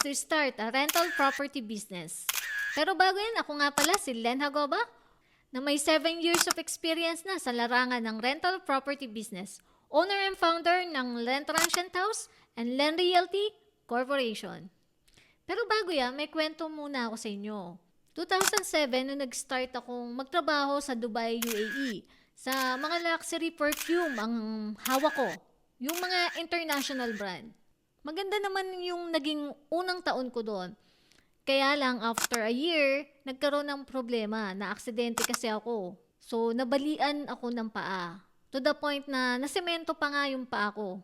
to start a rental property business. Pero bago yan, ako nga pala si Len Hagoba, na may 7 years of experience na sa larangan ng rental property business. Owner and founder ng Len Transient House and Len Realty Corporation. Pero bago yan, may kwento muna ako sa inyo. 2007, nung nag-start akong magtrabaho sa Dubai, UAE, sa mga luxury perfume ang hawak ko. Yung mga international brand. Maganda naman yung naging unang taon ko doon. Kaya lang, after a year, nagkaroon ng problema. Na-aksidente kasi ako. So, nabalian ako ng paa. To the point na nasemento pa nga yung paa ko.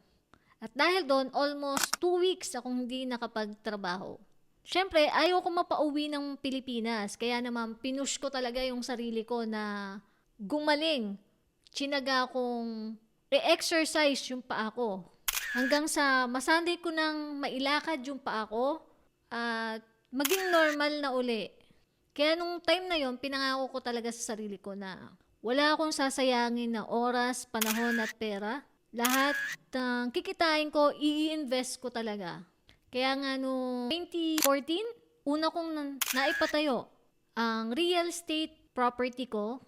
At dahil doon, almost 2 weeks akong hindi nakapagtrabaho. Siyempre, ayaw ko mapauwi ng Pilipinas. Kaya naman, pinush ko talaga yung sarili ko na gumaling. Tsinaga kong i-exercise yung paa ko. Hanggang sa masanday ko nang mailakad yung paa ko at maging normal na uli. Kaya nung time na yon, pinangako ko talaga sa sarili ko na wala akong sasayangin na oras, panahon at pera. Lahat ng kikitain ko, i-invest ko talaga. Kaya nga noong 2014, una kong naipatayo ang real estate property ko.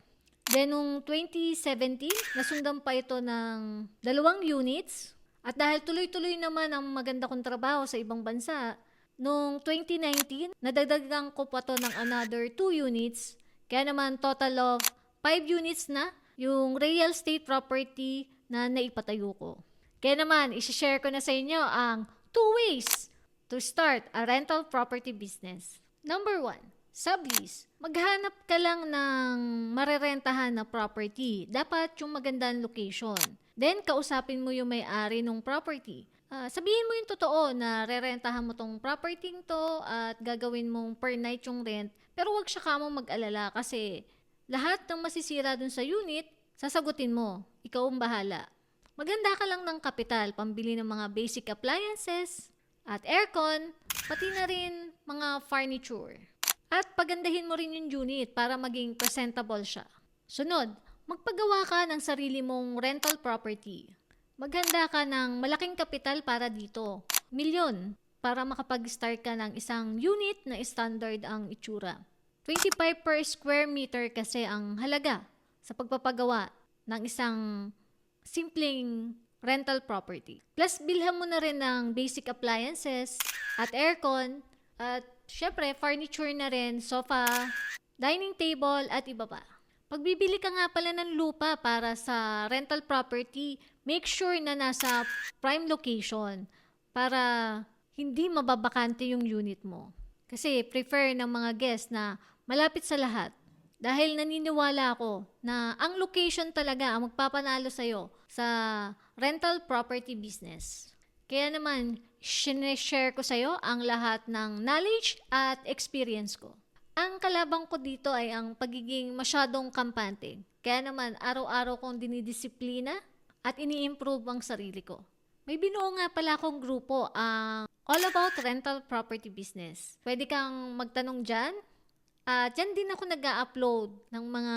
Then noong 2017, nasundan pa ito ng 2 units. At dahil tuloy-tuloy naman ang maganda kong trabaho sa ibang bansa, noong 2019, nadagdagan ko pa to ng another 2 units. Kaya naman total of 5 units na yung real estate property na naipatayo ko. Kaya naman, isi-share ko na sa inyo ang 2 ways to start a rental property business. Number 1, sublease. Maghanap ka lang ng marerentahan na property. Dapat yung magandang location. Then, kausapin mo yung may-ari ng property. Sabihin mo yung totoo na rerentahan mo tong property to at gagawin mong per night yung rent. Pero wag siya ka mong mag-alala kasi lahat ng masisira dun sa unit, sasagutin mo. Ikaw ang bahala. Maghanda ka lang ng kapital, pambili ng mga basic appliances at aircon, pati na rin mga furniture. At pagandahin mo rin yung unit para maging presentable siya. Sunod, magpagawa ka ng sarili mong rental property. Maghanda ka ng malaking kapital para dito. Milyon para makapag-start ka ng isang unit na standard ang itsura. 25 per square meter kasi ang halaga sa pagpapagawa ng isang simpleng rental property. Plus, bilhan mo na rin ng basic appliances at aircon at syempre, furniture na rin, sofa, dining table at iba pa. Pagbibili ka nga pala ng lupa para sa rental property, make sure na nasa prime location para hindi mababakante yung unit mo. Kasi prefer ng mga guests na malapit sa lahat. Dahil naniniwala ako na ang location talaga ang magpapanalo sa'yo sa rental property business. Kaya naman, share ko sa'yo ang lahat ng knowledge at experience ko. Ang kalabang ko dito ay ang pagiging masyadong kampante. Kaya naman, araw-araw kong dinidisiplina at ini-improve ang sarili ko. May binuo nga pala akong grupo, ang All About Rental Property Business. Pwede kang magtanong dyan. Dyan din ako nag-upload ng mga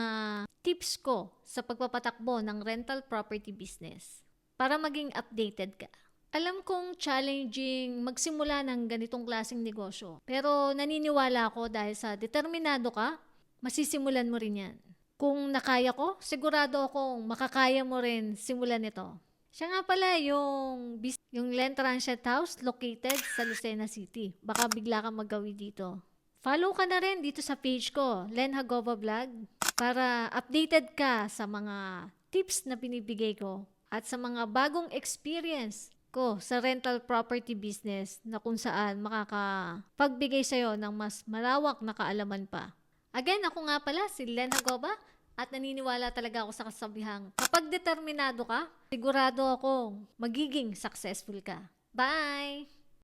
tips ko sa pagpapatakbo ng rental property business para maging updated ka. Alam kong challenging magsimula ng ganitong klaseng negosyo. Pero naniniwala ako dahil sa determinado ka, masisimulan mo rin yan. Kung nakaya ko, sigurado akong makakaya mo rin simulan ito. Siya nga pala yung Len Transient House located sa Lucena City. Baka bigla kang magawi dito. Follow ka na rin dito sa page ko, Len Hagoba Vlog, para updated ka sa mga tips na binibigay ko at sa mga bagong experience ko sa rental property business na kung saan makakapagbigay sa'yo ng mas malawak na kaalaman pa. Again, ako nga pala si Len Hagoba at naniniwala talaga ako sa kasabihang kapag determinado ka, sigurado akong magiging successful ka. Bye!